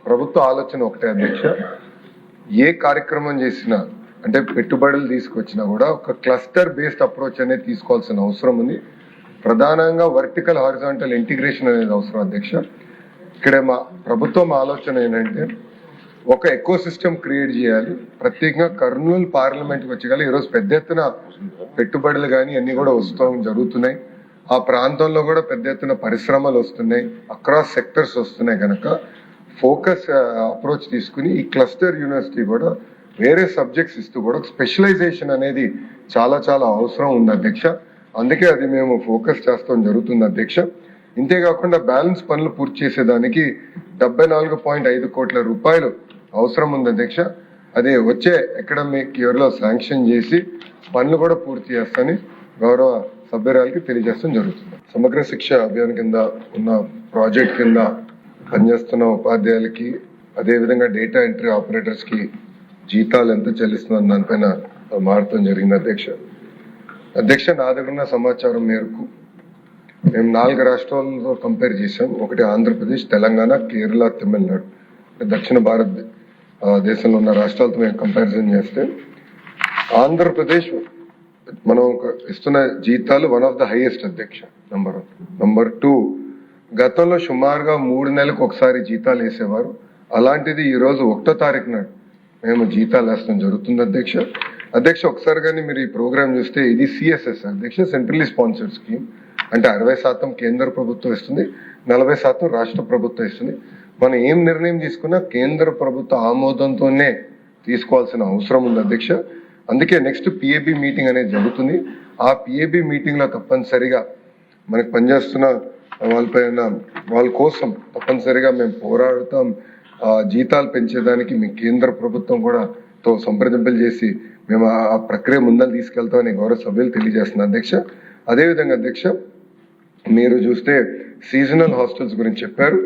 ప్రభుత్వ ఆలోచన ఒకటే అధ్యక్ష, ఏ కార్యక్రమం చేసినా అంటే పెట్టుబడులు తీసుకొచ్చినా కూడా ఒక క్లస్టర్ బేస్డ్ అప్రోచ్ అనేది తీసుకోవాల్సిన అవసరం ఉంది. ప్రధానంగా వర్టికల్ హారిజాంటల్ ఇంటిగ్రేషన్ అనేది అవసరం అధ్యక్ష. ఇక్కడ మా ప్రభుత్వం ఆలోచన ఏంటంటే ఒక ఎకో సిస్టమ్ క్రియేట్ చేయాలి. ప్రత్యేకంగా కర్నూలు పార్లమెంట్కి వచ్చి ఈరోజు పెద్ద ఎత్తున పెట్టుబడులు కానీ అన్ని కూడా వస్తూ జరుగుతున్నాయి. ఆ ప్రాంతంలో కూడా పెద్ద ఎత్తున పరిశ్రమలు వస్తున్నాయి, అక్రాస్ సెక్టర్స్ వస్తున్నాయి. కనుక ఫోకస్ అప్రోచ్ తీసుకుని ఈ క్లస్టర్ యూనివర్సిటీ కూడా వేరే సబ్జెక్ట్స్ ఇస్తూ కూడా స్పెషలైజేషన్ అనేది చాలా చాలా అవసరం ఉంది అధ్యక్ష. అందుకే అది మేము ఫోకస్ చేస్తాం జరుగుతుంది అధ్యక్ష. ఇంతేకాకుండా బ్యాలెన్స్ పనులు పూర్తి చేసేదానికి 74.5 కోట్ల రూపాయలు అవసరం ఉంది అధ్యక్ష. అది వచ్చే అకాడమిక్ ఇయర్ లో శాంక్షన్ చేసి పనులు కూడా పూర్తి చేస్తానని గౌరవ సభ్యురాలకి తెలియజేస్తాం జరుగుతుంది. సమగ్ర శిక్ష అభియాన్ కింద ఉన్న ప్రాజెక్ట్ కింద పనిచేస్తున్న ఉపాధ్యాయులకి అదేవిధంగా డేటా ఎంట్రీ ఆపరేటర్స్ కి జీతాలు ఎంత చెల్లిస్తున్నారు దానిపైన మారటం జరిగింది అధ్యక్ష. నా దగ్గర ఉన్న సమాచారం మేరకు మేము 4 రాష్ట్రాలతో కంపేర్ చేసాం. ఒకటి ఆంధ్రప్రదేశ్, తెలంగాణ, కేరళ, తమిళనాడు, దక్షిణ భారత దేశంలో ఉన్న రాష్ట్రాలతో మేము కంపారిజన్ చేస్తే ఆంధ్రప్రదేశ్ మనం ఇస్తున్న జీతాలు వన్ ఆఫ్ ద హైయెస్ట్ అధ్యక్ష. నంబర్ 1. నంబర్ 2, గతంలో సుమారుగా 3 నెలలకు ఒకసారి జీతాలు వేసేవారు. అలాంటిది ఈ రోజు 1వ తారీఖు నాడు మేము జీతాలు వేస్తాం జరుగుతుంది అధ్యక్ష. ఒకసారి కానీ మీరు ఈ ప్రోగ్రామ్ చూస్తే ఇది సిఎస్ఎస్ అధ్యక్ష, సెంట్రల్లీ స్పాన్సర్డ్ స్కీమ్. అంటే 60% కేంద్ర ప్రభుత్వం ఇస్తుంది, 40% రాష్ట్ర ప్రభుత్వం ఇస్తుంది. మనం ఏం నిర్ణయం తీసుకున్నా కేంద్ర ప్రభుత్వ ఆమోదంతోనే తీసుకోవాల్సిన అవసరం ఉంది అధ్యక్ష. అందుకే నెక్స్ట్ పిఏబి మీటింగ్ అనేది జరుగుతుంది. ఆ పిఏబి మీటింగ్ లో తప్పనిసరిగా మనకు పనిచేస్తున్న వాళ్ళ కోసం తప్పనిసరిగా మేము పోరాడుతాం. జీతాలు పెంచేదానికి మీ కేంద్ర ప్రభుత్వం కూడా తో సంప్రదింపులు చేసి మేము ఆ ప్రక్రియ ముందలు తీసుకెళ్తామని గౌరవ సభ్యులు తెలియజేస్తున్నారు అధ్యక్ష. అదేవిధంగా అధ్యక్ష, మీరు చూస్తే సీజనల్ హాస్టల్స్ గురించి చెప్పారు.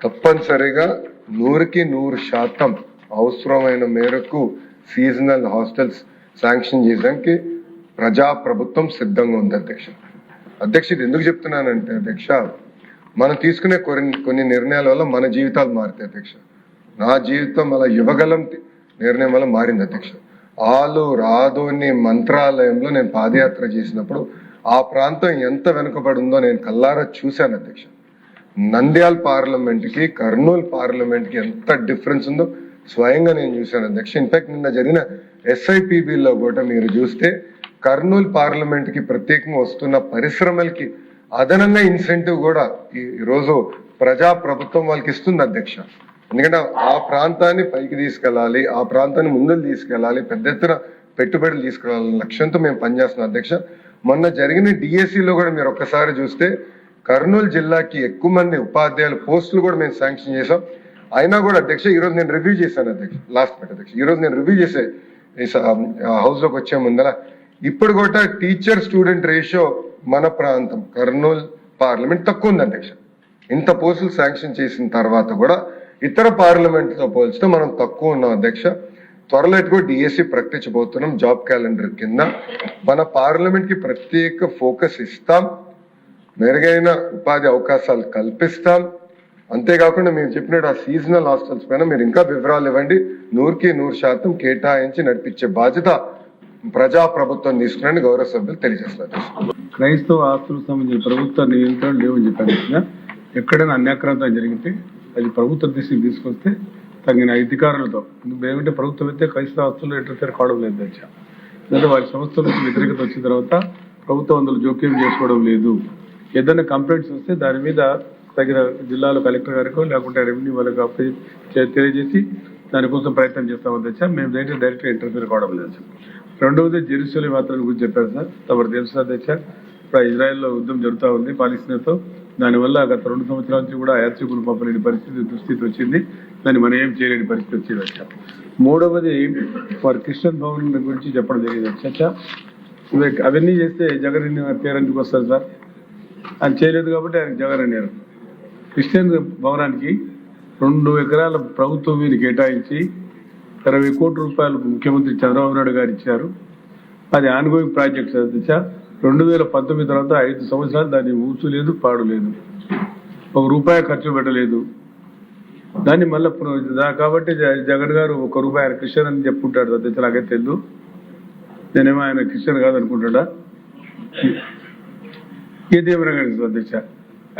తప్పనిసరిగా 100కి 100% అవసరమైన మేరకు సీజనల్ హాస్టల్స్ శాంక్షన్ చేయడానికి ప్రజా ప్రభుత్వం సిద్ధంగా ఉంది అధ్యక్ష. ఇది ఎందుకు చెప్తున్నానంటే అధ్యక్ష, మనం తీసుకునే కొన్ని నిర్ణయాల వల్ల మన జీవితాలు మారుతాయి అధ్యక్ష. నా జీవితం అలా యువగలం నిర్ణయం వల్ల మారింది అధ్యక్ష. రాదోని మంత్రాలయంలో నేను పాదయాత్ర చేసినప్పుడు ఆ ప్రాంతం ఎంత వెనుకబడి ఉందో నేను కల్లారా చూశాను అధ్యక్ష. నంద్యాల పార్లమెంట్ కి కర్నూలు పార్లమెంట్ కి ఎంత డిఫరెన్స్ ఉందో స్వయంగా నేను చూశాను అధ్యక్ష. ఇన్ఫాక్ట్ నిన్న జరిగిన ఎస్ఐపిబిలో కూడా మీరు చూస్తే కర్నూలు పార్లమెంట్ కి ప్రత్యేకంగా వస్తున్న పరిశ్రమలకి అదనంగా ఇన్సెంటివ్ కూడా ఈ రోజు ప్రజా ప్రభుత్వం వాళ్ళకి ఇస్తుంది అధ్యక్ష. ఎందుకంటే ఆ ప్రాంతాన్ని పైకి తీసుకెళ్లాలి, ఆ ప్రాంతాన్ని ముందుకు తీసుకెళ్లాలి, పెద్ద ఎత్తున పెట్టుబడులు తీసుకెళ్లాలనే లక్ష్యంతో మేము పనిచేస్తున్నాం అధ్యక్ష. మొన్న జరిగిన డిఎస్సిలో కూడా మీరు ఒక్కసారి చూస్తే కర్నూలు జిల్లాకి ఎక్కువ మంది ఉపాధ్యాయుల పోస్టులు కూడా మేము శాంక్షన్ చేసాం. అయినా కూడా అధ్యక్ష ఈరోజు నేను రివ్యూ చేశాను అధ్యక్ష. ఈరోజు నేను రివ్యూ చేసే హౌస్ లోకి వచ్చే ముందర ఇప్పుడు కూడా టీచర్ స్టూడెంట్ రేషియో మన ప్రాంతం కర్నూలు పార్లమెంట్ తక్కువ ఉంది అధ్యక్ష. ఇంత పోస్టులు శాంక్షన్ చేసిన తర్వాత కూడా ఇతర పార్లమెంట్ తో పోల్చితే మనం తక్కువ ఉన్నాం అధ్యక్ష. త్వరలో కూడా డిఎస్సి ప్రకటించబోతున్నాం. జాబ్ క్యాలెండర్ కింద మన పార్లమెంట్ కి ప్రత్యేక ఫోకస్ ఇస్తాం, మెరుగైన ఉపాధి అవకాశాలు కల్పిస్తాం. అంతేకాకుండా మీరు చెప్పినట్టు ఆ సీజనల్ హాస్టల్స్ పైన మీరు ఇంకా వివరాలు ఇవ్వండి. 100కి 100% కేటాయించి నడిపించే బాధ్యత ప్రజా ప్రభుత్వం తీసుకుని గౌరవ సభ్యులు తెలియజేస్తారు. క్రైస్తవ ఆస్తులకు సంబంధించిన ప్రభుత్వ నియంత్రణ లేవని చెప్పారు. ఎక్కడైనా అన్యాక్రాంతం జరిగితే అది ప్రభుత్వ దృష్టికి తీసుకొస్తే తగిన అధికారులతో, ఏమంటే ప్రభుత్వం అయితే క్రైస్తవ ఆస్తులు ఇంటర్ఫేర్ కావడం లేదు అధ్యక్ష. ఎందుకంటే వారి సంస్థల నుంచి వ్యతిరేకత వచ్చిన తర్వాత ప్రభుత్వం అందులో జోక్యం చేసుకోవడం లేదు. ఏదైనా కంప్లైంట్స్ వస్తే దాని మీద తగిన జిల్లాలో కలెక్టర్ గారికో లేకుంటే రెవెన్యూ వాళ్ళకి తెలియజేసి దానికోసం ప్రయత్నం చేస్తాం అధ్యక్ష. మేము డైరెక్ట్ ఇంటర్ఫేర్ కావడం లేదు. రెండవది జెరూసలేం యాత్రల గురించి చెప్పారు సార్. తమరు తెలుసు అధ్యక్ష, ఇప్పుడు ఇజ్రాయెల్లో యుద్ధం జరుగుతూ ఉంది పాలస్తీనాతో. దానివల్ల గత 2 సంవత్సరాల నుంచి కూడా యాత్రికులు పంపలేని దుస్థితి వచ్చింది. దాన్ని మనం ఏం చేయలేని పరిస్థితి వచ్చింది అధ్యక్ష. మూడవది వారి క్రిస్టియన్ భవన్ గురించి చెప్పడం జరిగింది అధ్యక్ష. అవన్నీ చేస్తే జగన్ పేరు ఎందుకు వస్తారు సార్? ఆయన చేయలేదు కాబట్టి ఆయన జగన్ అన్నారు. క్రిస్టియన్ భవనానికి 2 ఎకరాల ప్రభుత్వం మీద కేటాయించి 20 కోట్ల రూపాయలు ముఖ్యమంత్రి చంద్రబాబు నాయుడు గారు ఇచ్చారు. అది ఆన్గోయింగ్ ప్రాజెక్ట్ అధ్యక్ష. 2019 తర్వాత 5 సంవత్సరాలు దాన్ని ఊచు లేదు, పాడు లేదు, 1 రూపాయి ఖర్చు పెట్టలేదు. దాన్ని మళ్ళీ కాబట్టి జగన్ గారు ఒక రూపాయి ఆయన క్రిస్టియన్ అని చెప్పుకుంటాడు అధ్యక్ష, నాకైతే తెలియదు. నేనేమో ఆయన క్రిస్టియన్ కాదు అనుకుంటాడా? ఏదేమైనా కానీ అధ్యక్ష,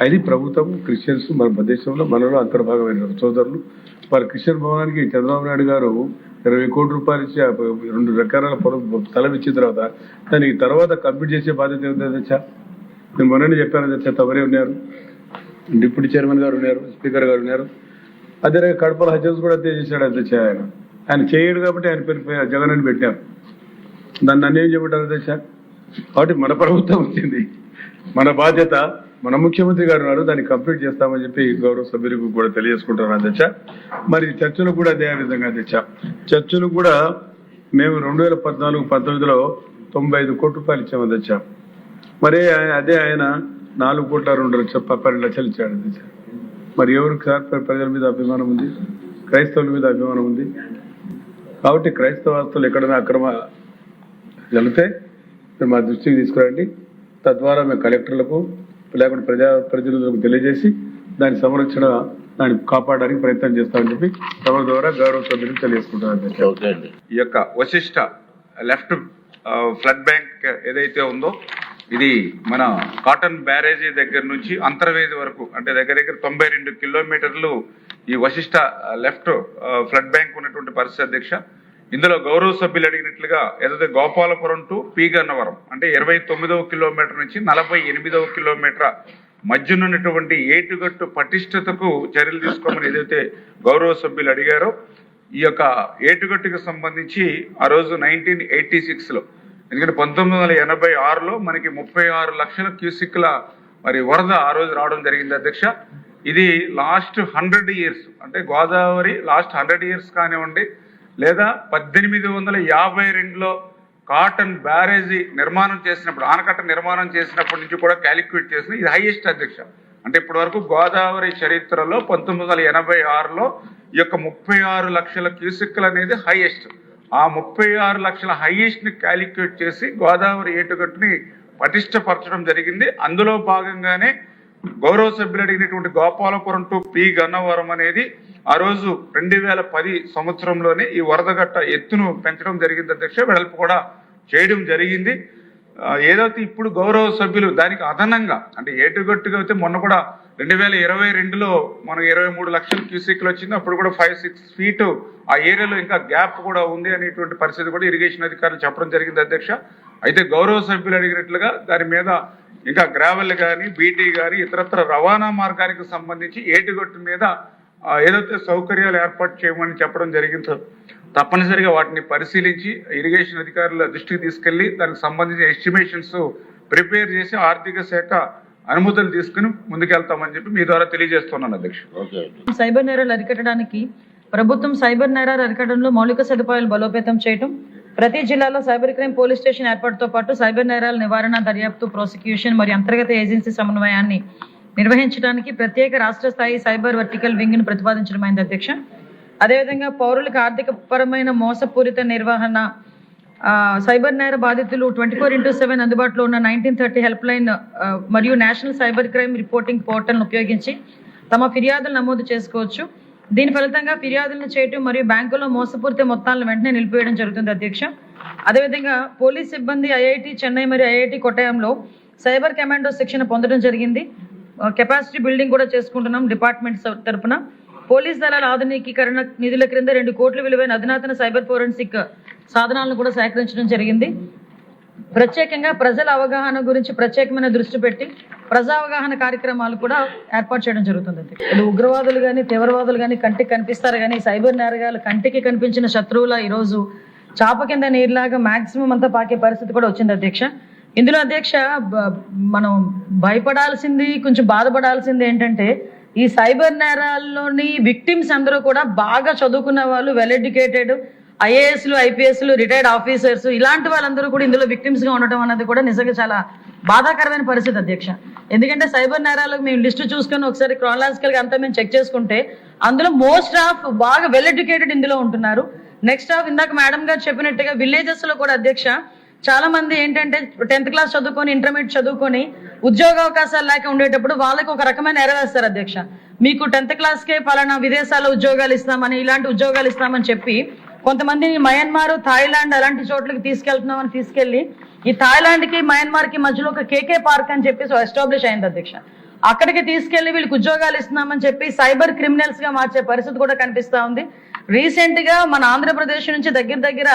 అది ప్రభుత్వం క్రిస్టియన్స్ మన దేశంలో మనలో అంతర్భాగమైన సోదరులు. వారి క్రిస్టియన్ భవనానికి చంద్రబాబు నాయుడు గారు 20 కోట్ల రూపాయలు ఇచ్చి 2 ఎకరాల పొలం స్థలం ఇచ్చిన తర్వాత దానికి తర్వాత కంప్లీట్ చేసే బాధ్యత ఉంది అధ్యక్ష. నేను మొన్ననే చెప్పాను అధ్యక్ష, తమరే ఉన్నారు, డిప్యూటీ చైర్మన్ గారు ఉన్నారు, స్పీకర్ గారు ఉన్నారు. అదే కడపలో హజల్స్ కూడా అదే చేశాడు అధ్యక్ష. ఆయన చేయడు కాబట్టి ఆయన పేరు జగన్ అని పెట్టారు. దాన్ని నన్ను ఏం చెప్పారు అధ్యక్ష? కాబట్టి మన ప్రభుత్వం వచ్చింది, మన బాధ్యత, మన ముఖ్యమంత్రి గారు ఉన్నారు, దాన్ని కంప్లీట్ చేస్తామని చెప్పి గౌరవ సభ్యులకు కూడా తెలియజేసుకుంటారు అధ్యక్ష. మరి చర్చలు కూడా అదే విధంగా అధ్యక్ష, చర్చలు కూడా మేము 2014-19లో 95 కోట్ల రూపాయలు ఇచ్చాము అధ్యక్ష. మరి అదే ఆయన 4 కోట్ల 2 లక్షలు ఇచ్చాడు అధ్యక్ష. మరి ఎవరికి సార్ ప్రజల మీద అభిమానం ఉంది? క్రైస్తవుల మీద అభిమానం ఉంది. కాబట్టి క్రైస్తవాస్తులు ఎక్కడైనా అక్రమ జరిగితే మా దృష్టికి తీసుకురండి. తద్వారా మేము కలెక్టర్లకు లేకుంటే ప్రజలకు తెలియజేసి దాని సంరక్షణ, దాన్ని కాపాడడానికి ప్రయత్నం చేస్తామని చెప్పి సభ ద్వారా గౌరవ సభ్యులకు తెలియజేసుకుంటాను. ఈ యొక్క వశిష్ట లెఫ్ట్ ఫ్లడ్ బ్యాంక్ ఏదైతే ఉందో ఇది మన కాటన్ బ్యారేజీ దగ్గర నుంచి అంతర్వేది వరకు అంటే దగ్గర 92 కిలోమీటర్లు ఈ వశిష్ట లెఫ్ట్ ఫ్లడ్ బ్యాంక్ ఉన్నటువంటి పరిస్థితి అధ్యక్ష. ఇందులో గౌరవ సభ్యులు అడిగినట్లుగా ఏదైతే గోపాలపురం టు పి గన్నవరం అంటే 29వ కిలోమీటర్ నుంచి 48వ కిలోమీటర్ మధ్యనున్నటువంటి ఏటుగట్టు పటిష్టతకు చర్యలు తీసుకోమని ఏదైతే గౌరవ సభ్యులు అడిగారో ఈ యొక్క ఏటుగట్టుకు సంబంధించి ఆ రోజు 1986లో, ఎందుకంటే 1986లో మనకి 36 లక్షల క్యూసిక్ల మరి వరద ఆ రోజు రావడం జరిగింది అధ్యక్ష. ఇది లాస్ట్ 100 ఇయర్స్ అంటే గోదావరి లాస్ట్ 100 ఇయర్స్ కానివ్వండి, లేదా 1852లో కాటన్ బ్యారేజీ నిర్మాణం చేసినప్పుడు, ఆనకట్ట నిర్మాణం చేసినప్పటి నుంచి కూడా క్యాలిక్యులేట్ చేసిన ఇది హైయెస్ట్ అధ్యక్ష. అంటే ఇప్పటి వరకు గోదావరి చరిత్రలో 1986లో ఈ యొక్క 36 లక్షల క్యూసిక్లు అనేది హైయెస్ట్. ఆ 36 లక్షల హైయెస్ట్ ని క్యాలిక్యులేట్ చేసి గోదావరి ఏటుగట్టుని పటిష్టపరచడం జరిగింది. అందులో భాగంగానే గౌరవ సభ్యులు అడిగినటువంటి గోపాలపురం టు పి గన్నవరం అనేది ఆ రోజు 2010 సంవత్సరంలోనే ఈ వరదగట్ట ఎత్తును పెంచడం జరిగింది అధ్యక్ష. వెడల్పు కూడా చేయడం జరిగింది. ఏదైతే ఇప్పుడు గౌరవ సభ్యులు దానికి అదనంగా అంటే ఏటుగట్టుగా అయితే మొన్న కూడా 2022లో మనకు 23 లక్షల క్యూసెక్లు వచ్చింది. అప్పుడు కూడా 5-6 ఫీట్ ఆ ఏరియాలో ఇంకా గ్యాప్ కూడా ఉంది అనేటువంటి పరిస్థితి కూడా ఇరిగేషన్ అధికారులు చెప్పడం జరిగింది అధ్యక్ష. అయితే గౌరవ సభ్యులు అడిగినట్లుగా దాని మీద ఇంకా గ్రావెల్ కానీ బీటీ కానీ ఇతరత్ర రవాణా మార్గానికి సంబంధించి ఏటుగట్టు మీద ఏదైతే సౌకర్యాలు ఏర్పాటు చేయమని చెప్పడం జరిగిందో తప్పనిసరిగా వాటిని పరిశీలించి ఇరిగేషన్ అధికారుల దృష్టికి తీసుకెళ్లి దానికి సంబంధించిన ఎస్టిమేషన్స్ ప్రిపేర్ చేసి ఆర్థిక శాఖ అనుమతులు తీసుకుని ముందుకెళ్తామని చెప్పి మీ ద్వారా తెలియజేస్తున్నాను అధ్యక్ష. సైబర్ నేరాలు అరికట్టడానికి ప్రభుత్వం సైబర్ నేరాలు అరికట్టడంలో మౌలిక సదుపాయాలు బలోపేతం చేయడం, ప్రతి జిల్లాలో సైబర్ క్రైమ్ పోలీస్ స్టేషన్ ఏర్పాటుతో పాటు సైబర్ నేరాల నివారణ, దర్యాప్తు, ప్రాసిక్యూషన్ మరియు అంతర్గత ఏజెన్సీ సమన్వయాన్ని నిర్వహించడానికి ప్రత్యేక రాష్ట్ర స్థాయి సైబర్ వర్టికల్ వింగ్ ను ప్రతిపాదించడమైంది అధ్యక్ష. అదేవిధంగా పౌరులకు ఆర్థిక పరమైన మోసపూరిత నిర్వహణ, సైబర్ నేర బాధితులు 24/7 అందుబాటులో ఉన్న 1930 హెల్ప్ లైన్ మరియు నేషనల్ సైబర్ క్రైమ్ రిపోర్టింగ్ పోర్టల్ను ఉపయోగించి తమ ఫిర్యాదులు నమోదు చేసుకోవచ్చు. దీని ఫలితంగా ఫిర్యాదులను చేయటం మరియు బ్యాంకుల్లో మోసపూరిత మొత్తాలను వెంటనే నిలిపివేయడం జరుగుతుంది అధ్యక్ష. అదేవిధంగా పోలీస్ సిబ్బంది ఐఐటి చెన్నై మరియు ఐఐటి కొట్టాయంలో సైబర్ కమాండో శిక్షణ పొందడం జరిగింది. కెపాసిటీ బిల్డింగ్ కూడా చేసుకుంటున్నాం డిపార్ట్మెంట్ తరఫున. పోలీస్ దళాల ఆధునికీకరణ నిధుల క్రింద 2 కోట్ల విలువైన అధునాతన సైబర్ ఫోరెన్సిక్ సాధనాలను కూడా సేకరించడం జరిగింది. ప్రత్యేకంగా ప్రజల అవగాహన గురించి ప్రత్యేకమైన దృష్టి పెట్టి ప్రజా అవగాహన కార్యక్రమాలు కూడా ఏర్పాటు చేయడం జరుగుతుంది. ఇది ఉగ్రవాదులు కానీ తీవ్రవాదులు కానీ కంటికి కనిపిస్తారు కానీ సైబర్ నేరగాలు కంటికి కనిపించిన శత్రువుల ఈరోజు చాప కింద నీరులాగా మాక్సిమం అంతా పాకే పరిస్థితి కూడా వచ్చింది అధ్యక్ష. ఇందులో అధ్యక్ష మనం భయపడాల్సింది, కొంచెం బాధపడాల్సింది ఏంటంటే ఈ సైబర్ నేరాల్లోని విక్టిమ్స్ అందరూ కూడా బాగా చదువుకున్న వాళ్ళు, వెల్ ఎడ్యుకేటెడ్, ఐఏఎస్లు, ఐపీఎస్లు, రిటైర్డ్ ఆఫీసర్స్, ఇలాంటి వాళ్ళందరూ కూడా ఇందులో విక్టిమ్స్ గా ఉండటం అనేది కూడా నిజంగా చాలా బాధాకరమైన పరిస్థితి అధ్యక్ష. ఎందుకంటే సైబర్ నేరాలకు మేము లిస్టు చూసుకొని ఒకసారి క్రానలాజికల్ గా అంతా మేము చెక్ చేసుకుంటే అందులో మోస్ట్ ఆఫ్ బాగా వెల్ ఎడ్యుకేటెడ్ ఇందులో ఉంటున్నారు. నెక్స్ట్ ఆఫ్ ఇందాక మేడం గారు చెప్పినట్టుగా విలేజెస్ లో కూడా అధ్యక్ష చాలా మంది ఏంటంటే 10th క్లాస్ చదువుకొని ఇంటర్మీడియట్ చదువుకొని ఉద్యోగ అవకాశాలు లేక ఉండేటప్పుడు వాళ్ళకి ఒక రకమైన ఎరవేస్తారు అధ్యక్ష. మీకు 10th క్లాస్కే పలానా విదేశాల్లో ఉద్యోగాలు ఇస్తామని, ఇలాంటి ఉద్యోగాలు ఇస్తామని చెప్పి కొంతమందిని మయన్మార్, థాయిలాండ్ అలాంటి చోట్లకి తీసుకెళ్తున్నామని తీసుకెళ్లి ఈ థాయిలాండ్ కి మయన్మార్ కి మధ్యలో ఒక కేకే పార్క్ అని చెప్పి ఎస్టాబ్లిష్ అయింది అధ్యక్ష. అక్కడికి తీసుకెళ్లి వీళ్ళకి ఉద్యోగాలు ఇస్తున్నామని చెప్పి సైబర్ క్రిమినల్స్ గా మార్చే పరిస్థితి కూడా కనిపిస్తా ఉంది. రీసెంట్ గా మన ఆంధ్రప్రదేశ్ నుంచి దగ్గర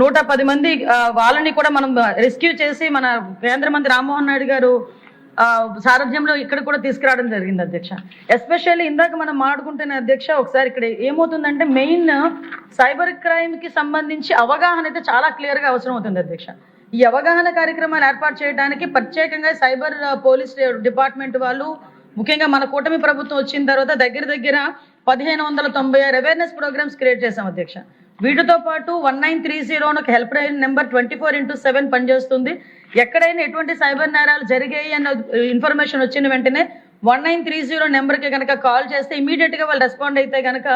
110 మంది వాళ్ళని కూడా మనం రెస్క్యూ చేసి మన కేంద్ర మంత్రి రామ్మోహన్ నాయుడు గారు సారథ్యంలో ఇక్కడ కూడా తీసుకురావడం జరిగింది అధ్యక్ష. ఎస్పెషల్లీ ఇందాక మనం మాట్లాడుకుంటున్న అధ్యక్ష, ఒకసారి ఇక్కడ ఏమవుతుందంటే మెయిన్ సైబర్ క్రైమ్ కి సంబంధించి అవగాహన అయితే చాలా క్లియర్ గా అవసరం అవుతుంది అధ్యక్ష. ఈ అవగాహన కార్యక్రమాలు ఏర్పాటు చేయడానికి ప్రత్యేకంగా సైబర్ పోలీస్ డిపార్ట్మెంట్ వాళ్ళు, ముఖ్యంగా మన కూటమి ప్రభుత్వం వచ్చిన తర్వాత దగ్గర 1596 అవేర్నెస్ ప్రోగ్రామ్స్ క్రియేట్ చేశాం అధ్యక్ష. వీటితో పాటు 1930 ఒక హెల్ప్ లైన్ నెంబర్ 24/7 పనిచేస్తుంది. ఎక్కడైనా ఎటువంటి సైబర్ నేరాలు జరిగాయి అన్న ఇన్ఫర్మేషన్ వచ్చిన వెంటనే 1930 నెంబర్కి కనుక కాల్ చేస్తే ఇమీడియట్ గా వాళ్ళు రెస్పాండ్ అయితే కనుక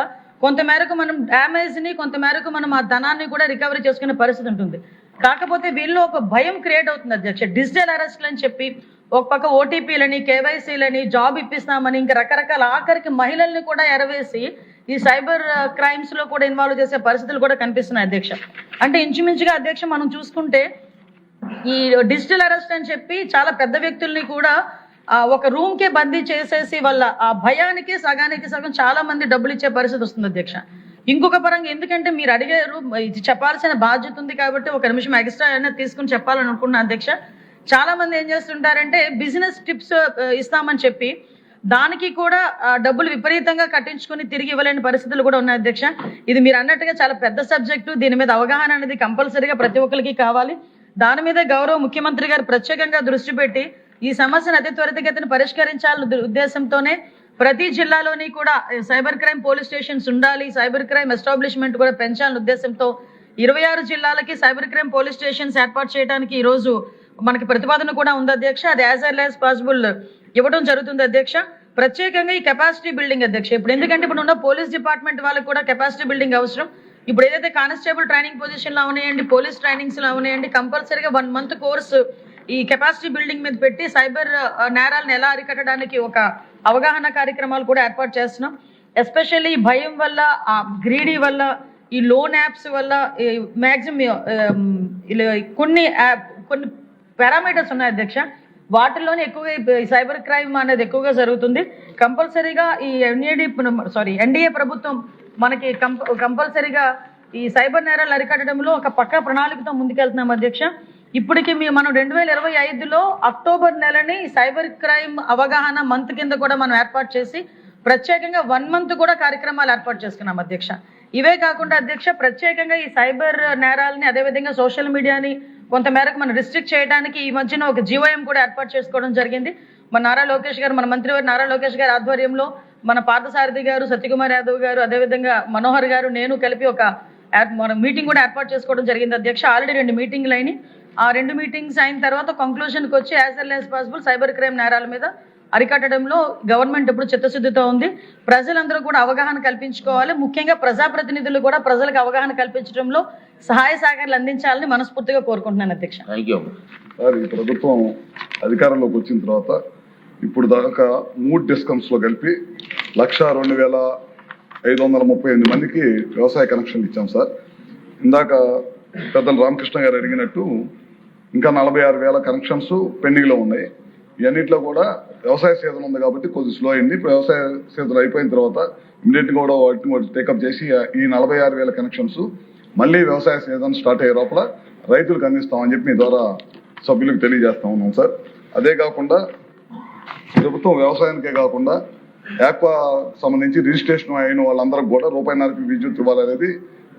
కొంతమేరకు మనం డ్యామేజ్ ని, కొంతమేరకు మనం ఆ ధనాన్ని కూడా రికవరీ చేసుకునే పరిస్థితి ఉంటుంది. కాకపోతే వీళ్ళు ఒక భయం క్రియేట్ అవుతుంది అధ్యక్ష. డిజిటల్ అరెస్ట్లు అని చెప్పి ఒక పక్క ఓటీపీలని, కేవైసీలని, జాబ్ ఇప్పిస్తామని, ఇంకా రకరకాల ఆఖరికి మహిళల్ని కూడా ఎరవేసి ఈ సైబర్ క్రైమ్స్ లో కూడా ఇన్వాల్వ్ చేసే పరిస్థితులు కూడా కనిపిస్తున్నాయి అధ్యక్ష. అంటే ఇంచుమించుగా అధ్యక్ష మనం చూసుకుంటే ఈ డిజిటల్ అరెస్ట్ అని చెప్పి చాలా పెద్ద వ్యక్తుల్ని కూడా ఒక రూమ్ కే బందీ చేసేసి వాళ్ళ ఆ భయానికి సగానికి సగం చాలా మంది డబ్బులు ఇచ్చే పరిస్థితి వస్తుంది అధ్యక్ష. ఇంకొక పరంగా ఎందుకంటే మీరు అడిగారు, ఇది చెప్పాల్సిన బాధ్యత ఉంది కాబట్టి ఒక నిమిషం ఎక్స్ట్రా అనేది తీసుకుని చెప్పాలని అనుకున్నా అధ్యక్ష. చాలా మంది ఏం చేస్తుంటారంటే బిజినెస్ టిప్స్ ఇస్తామని చెప్పి దానికి కూడా డబ్బులు విపరీతంగా కట్టించుకుని తిరిగి ఇవ్వలేని పరిస్థితులు కూడా ఉన్నాయి అధ్యక్ష. ఇది మీరు అన్నట్టుగా చాలా పెద్ద సబ్జెక్టు. దీని మీద అవగాహన అనేది కంపల్సరీగా ప్రతి ఒక్కరికి కావాలి. దాని మీద గౌరవ ముఖ్యమంత్రి గారు ప్రత్యేకంగా దృష్టి పెట్టి ఈ సమస్యను అతి త్వరితగతిన పరిష్కరించాలనే ఉద్దేశంతోనే ప్రతి జిల్లాలోని కూడా సైబర్ క్రైమ్ పోలీస్ స్టేషన్స్ ఉండాలి, సైబర్ క్రైమ్ ఎస్టాబ్లిష్మెంట్ కూడా పెంచాలనే ఉద్దేశంతో 26 జిల్లాలకి సైబర్ క్రైమ్ పోలీస్ స్టేషన్స్ ఏర్పాటు చేయడానికి ఈ రోజు మనకి ప్రతిపాదన కూడా ఉంది అధ్యక్ష. అది యాజ్ ఎర్లీ యాజ్ పాసిబుల్ ఇవ్వడం జరుగుతుంది అధ్యక్ష. ప్రత్యేకంగా ఈ కెపాసిటీ బిల్డింగ్ అధ్యక్ష, ఇప్పుడు ఎందుకంటే ఇప్పుడు ఉన్న పోలీస్ డిపార్ట్మెంట్ వాళ్ళకి కూడా కెపాసిటీ బిల్డింగ్ అవసరం. ఇప్పుడు ఏదైతే కానిస్టేబుల్ ట్రైనింగ్ పొజిషన్ లో అవనాయండి, పోలీస్ ట్రైనింగ్స్ లో అవనాయండి, కంపల్సరీగా 1 month కోర్సు ఈ కెపాసిటీ బిల్డింగ్ మీద పెట్టి సైబర్ నేరాలను ఎలా అరికట్టడానికి ఒక అవగాహన కార్యక్రమాలు కూడా ఏర్పాటు చేస్తున్నాం. ఎస్పెషల్లీ ఈ భయం వల్ల, ఆ గ్రీడీ వల్ల, ఈ లోన్ యాప్స్ వల్ల మ్యాక్సిమం కొన్ని పారామీటర్స్ ఉన్నాయి అధ్యక్ష. వాటిల్లోనే ఎక్కువగా సైబర్ క్రైమ్ అనేది ఎక్కువగా జరుగుతుంది. కంపల్సరీగా ఈ ఎన్డీఏ ప్రభుత్వం మనకి కంపల్సరీగా ఈ సైబర్ నేరాలు అరికట్టడంలో ఒక పక్కా ప్రణాళికతో ముందుకెళ్తున్నాం అధ్యక్ష. ఇప్పటికి మనం 2025లో అక్టోబర్ నెలని సైబర్ క్రైమ్ అవగాహన మంత్ కింద కూడా మనం ఏర్పాటు చేసి ప్రత్యేకంగా 1 month కూడా కార్యక్రమాలు ఏర్పాటు చేసుకున్నాం అధ్యక్ష. ఇవే కాకుండా అధ్యక్ష ప్రత్యేకంగా ఈ సైబర్ నేరాలని, అదేవిధంగా సోషల్ మీడియాని కొంతమేరకు మనం రిస్ట్రిక్ట్ చేయడానికి ఈ మధ్యన ఒక జీవోఎం కూడా ఏర్పాటు చేసుకోవడం జరిగింది. మన నారా లోకేష్ గారు, మన మంత్రివారి నారా లోకేష్ గారి ఆధ్వర్యంలో మన పార్థసారథి గారు, సత్యకుమార్ యాదవ్ గారు, అదేవిధంగా మనోహర్ గారు, నేను కలిపి ఒక మన మీటింగ్ కూడా ఏర్పాటు చేసుకోవడం జరిగింది అధ్యక్ష. ఆల్రెడీ 2 మీటింగ్లు అయినాయి. ఆ 2 మీటింగ్స్ అయిన తర్వాత కంక్లూజన్కి వచ్చి as early as possible cyber crime నేరాల మీద అరికట్టడంలో గవర్నమెంట్ ఎప్పుడు చిత్తశుద్ధితో ఉంది. ప్రజలందరూ కూడా అవగాహన కల్పించుకోవాలి. ముఖ్యంగా ప్రజాప్రతినిధులు కూడా ప్రజలకు అవగాహన కల్పించడంలో సహాయ సహకారాలు అందించాలని మనస్ఫూర్తిగా కోరుకుంటున్నాను అధ్యక్ష. సార్, ఈ ప్రభుత్వం అధికారంలోకి వచ్చిన తర్వాత ఇప్పుడు దాకా 3 డిస్కమ్స్ లో కలిపి 1,02,538 మందికి వ్యవసాయ కనెక్షన్లు ఇచ్చాం సార్. ఇందాక పెద్దలు రామకృష్ణ గారు అడిగినట్టు ఇంకా 46,000 కనెక్షన్స్ పెండింగ్ లో ఉన్నాయి. ఇవన్నిట్లో కూడా వ్యవసాయ సీజన్ ఉంది కాబట్టి కొద్దిగా స్లో అయింది. వ్యవసాయ సీజన్ అయిపోయిన తర్వాత ఇమీడియట్ గా కూడా వాటిని టేకప్ చేసి ఈ 46,000 కనెక్షన్స్ మళ్ళీ వ్యవసాయ సీజన్ స్టార్ట్ అయ్యే లోపల రైతులకు అందిస్తామని చెప్పి మీ ద్వారా సభ్యులకు తెలియజేస్తా ఉన్నాం సార్. అదే కాకుండా ప్రభుత్వం వ్యవసాయానికే కాకుండా యాక్వా సంబంధించి రిజిస్ట్రేషన్ అయిన వాళ్ళందరికీ కూడా ₹1.5 విద్యుత్ ఇవ్వాలనేది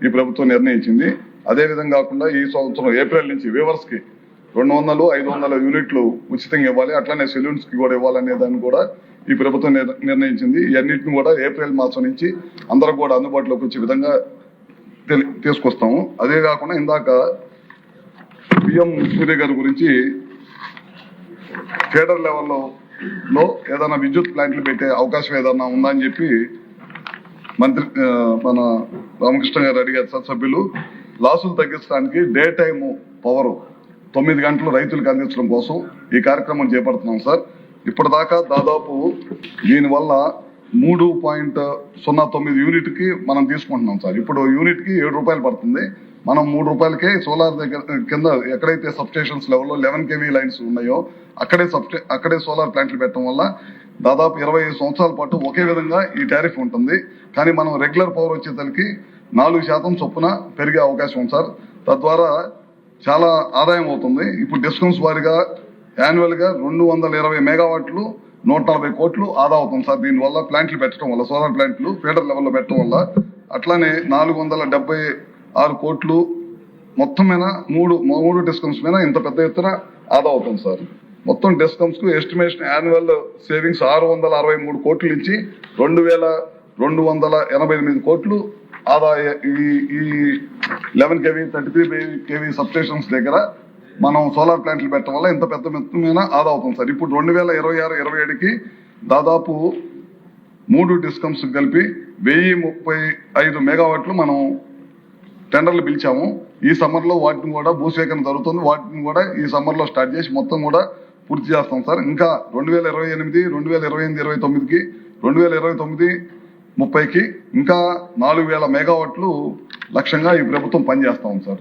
ఈ ప్రభుత్వం నిర్ణయించింది. అదేవిధంగా కాకుండా ఈ సంవత్సరం ఏప్రిల్ నుంచి వీవర్స్ కి 200, 500 యూనిట్లు ఉచితంగా ఇవ్వాలి, అట్లానే సెలూన్స్ కి కూడా ఇవ్వాలనే దాన్ని కూడా ఈ ప్రభుత్వం నిర్ణయించింది. ఇవన్నిటిని కూడా ఏప్రిల్ మాసం నుంచి అందరికి కూడా అందుబాటులోకి వచ్చే విధంగా తీసుకొస్తాము. అదే కాకుండా ఇందాక పిఎం సూర్య గారి గురించి ఫెడరల్ లెవెల్లో ఏదైనా విద్యుత్ ప్లాంట్లు పెట్టే అవకాశం ఏదన్నా ఉందా అని చెప్పి మంత్రి మన రామకృష్ణ గారు అడిగారు సార్. సభ్యులు లాసులు తగ్గించడానికి డే టైమ్ పవర్ 9 గంటలు రైతులకు అందించడం కోసం ఈ కార్యక్రమం చేపడుతున్నాం సార్. ఇప్పటిదాకా దాదాపు దీనివల్ల 3.09 యూనిట్కి మనం తీసుకుంటున్నాం సార్. ఇప్పుడు యూనిట్కి 7 రూపాయలు పడుతుంది. మనం 3 రూపాయలకే సోలార్ దగ్గర కింద ఎక్కడైతే సబ్స్టేషన్స్ లెవెల్లో 11 kV లైన్స్ ఉన్నాయో అక్కడే సోలార్ ప్లాంట్లు పెట్టడం వల్ల దాదాపు 25 సంవత్సరాల పాటు ఒకే విధంగా ఈ టారిఫ్ ఉంటుంది. కానీ మనం రెగ్యులర్ పవర్ వచ్చేసరికి 4% చొప్పున పెరిగే అవకాశం ఉంది సార్. తద్వారా చాలా ఆదాయం అవుతుంది. ఇప్పుడు డిస్కౌంట్స్ వారిగా యాన్యువల్ గా 220 మెగావాట్లు 140 కోట్లు ఆదా అవుతుంది సార్. దీనివల్ల ప్లాంట్లు పెట్టడం వల్ల, సోలార్ ప్లాంట్లు ఫీడర్ లెవెల్లో పెట్టడం వల్ల. అట్లానే 476 కోట్లు మొత్తం మీద మూడు డిస్కౌంట్స్ మీద ఇంత పెద్ద ఎత్తున ఆదా అవుతుంది సార్. మొత్తం డిస్కౌంట్స్ కు ఎస్టిమేషన్ యాన్యువల్ సేవింగ్స్ 663 కోట్ల నుంచి 2288 కోట్లు ఆదాయ ఈ 11 kV 33 kV సబ్స్టేషన్స్ దగ్గర మనం సోలార్ ప్లాంట్లు పెట్టడం వల్ల ఇంత పెద్ద మొత్తమైన ఆదా అవుతుంది సార్. ఇప్పుడు 2026-27కి దాదాపు 3 డిస్కమ్స్ కలిపి 1035 మెగావాట్లు మనం టెండర్లు పిలిచాము. ఈ సమ్మర్ లో వాటిని కూడా భూసేకరణ జరుగుతుంది. వాటిని కూడా ఈ సమ్మర్ లో స్టార్ట్ చేసి మొత్తం కూడా పూర్తి చేస్తాం సార్. ఇంకా 2028, 2028, 29కి 2029-30కి ఇంకా 4000 మెగావాట్లు లక్ష్యంగా ఈ ప్రభుత్వం పనిచేస్తాం సార్.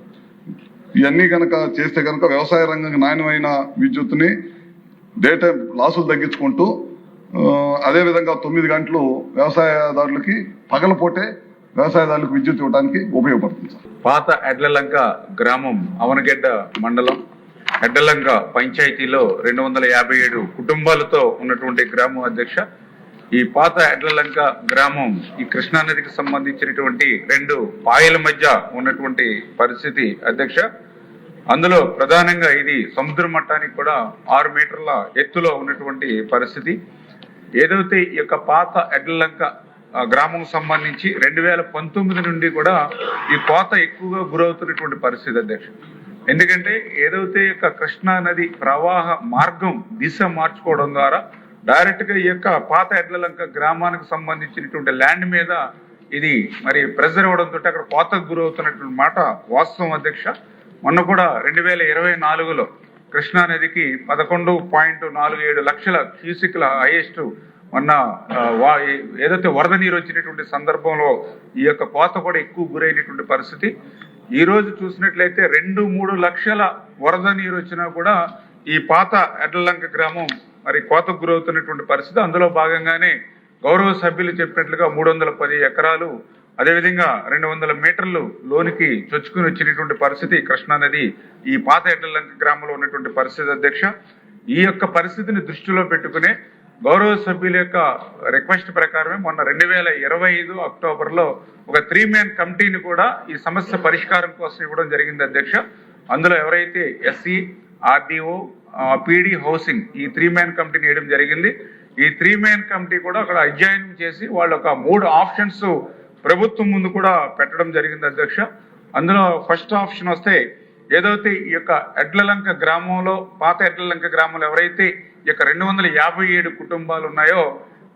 ఇవన్నీ కనుక చేస్తే కనుక వ్యవసాయ రంగంకి నాణ్యమైన విద్యుత్తుని డేటా లాసులు తగ్గించుకుంటూ అదేవిధంగా 9 గంటలు వ్యవసాయదారులకి పగలపోటే వ్యవసాయదారులకు విద్యుత్ ఇవ్వడానికి ఉపయోగపడుతుంది సార్. పాత ఎడ్లలంక గ్రామం అవనగడ్డ మండలం ఎడ్డలంక పంచాయతీలో 257 కుటుంబాలతో ఉన్నటువంటి గ్రామం అధ్యక్ష. ఈ పాత ఎడ్లలంక గ్రామం ఈ కృష్ణానదికి సంబంధించినటువంటి 2 పాయల మధ్య ఉన్నటువంటి పరిస్థితి అధ్యక్ష. అందులో ప్రధానంగా ఇది సముద్ర మట్టానికి కూడా 6 మీటర్ల ఎత్తులో ఉన్నటువంటి పరిస్థితి. ఏదైతే ఈ యొక్క పాత ఎడ్లలంక గ్రామం సంబంధించి 2019 నుండి కూడా ఈ కోత ఎక్కువగా గురవుతున్నటువంటి పరిస్థితి అధ్యక్ష. ఎందుకంటే ఏదైతే ఈ యొక్క కృష్ణా నది ప్రవాహ మార్గం దిశ మార్చుకోవడం ద్వారా డైరెక్ట్ గా ఈ యొక్క పాత ఎడ్లలంక గ్రామానికి సంబంధించినటువంటి ల్యాండ్ మీద ఇది మరి ప్రెజర్ ఇవ్వడంతో అక్కడ కోతకు గురవుతున్నటువంటి మాట వాస్తవం అధ్యక్ష. మొన్న కూడా 2024లో కృష్ణా నదికి 11.47 లక్షల క్యూసిక్ల హైయెస్ట్ మొన్న ఏదైతే వరద నీరు వచ్చినటువంటి సందర్భంలో ఈ యొక్క కోత కూడా ఎక్కువ గురైనటువంటి పరిస్థితి. ఈ రోజు చూసినట్లయితే 2-3 లక్షల వరద నీరు వచ్చినా కూడా ఈ పాత ఎడ్లలంక గ్రామం మరి కోతకు గురవుతున్నటువంటి పరిస్థితి. అందులో భాగంగానే గౌరవ సభ్యులు చెప్పినట్లుగా 310 ఎకరాలు అదేవిధంగా 200 మీటర్లు లోనికి చొచ్చుకుని వచ్చినటువంటి పరిస్థితి కృష్ణానది ఈ పాత ఎడ్లలంక గ్రామంలో ఉన్నటువంటి పరిస్థితి అధ్యక్ష. ఈ యొక్క పరిస్థితిని దృష్టిలో పెట్టుకునే గౌరవ సభ్యుల యొక్క రిక్వెస్ట్ ప్రకారమే మొన్న 2025 అక్టోబర్లో ఒక 3-man కమిటీని కూడా ఈ సమస్య పరిష్కారం కోసం ఇవ్వడం జరిగింది అధ్యక్ష. అందులో ఎవరైతే ఎస్సీ, ఆర్డీఓ, పీడీ, హౌసింగ్ ఈ 3-man కమిటీని వేయడం జరిగింది. ఈ 3-man కమిటీ కూడా అక్కడ అధ్యయనం చేసి వాళ్ళు ఒక 3 ఆప్షన్స్ ప్రభుత్వం ముందు కూడా పెట్టడం జరిగింది అధ్యక్ష. అందులో ఫస్ట్ ఆప్షన్ వస్తే ఏదైతే ఈ యొక్క ఎడ్లలంక గ్రామంలో పాత ఎడ్లలంక గ్రామంలో ఎవరైతే ఈ యొక్క 257 కుటుంబాలు ఉన్నాయో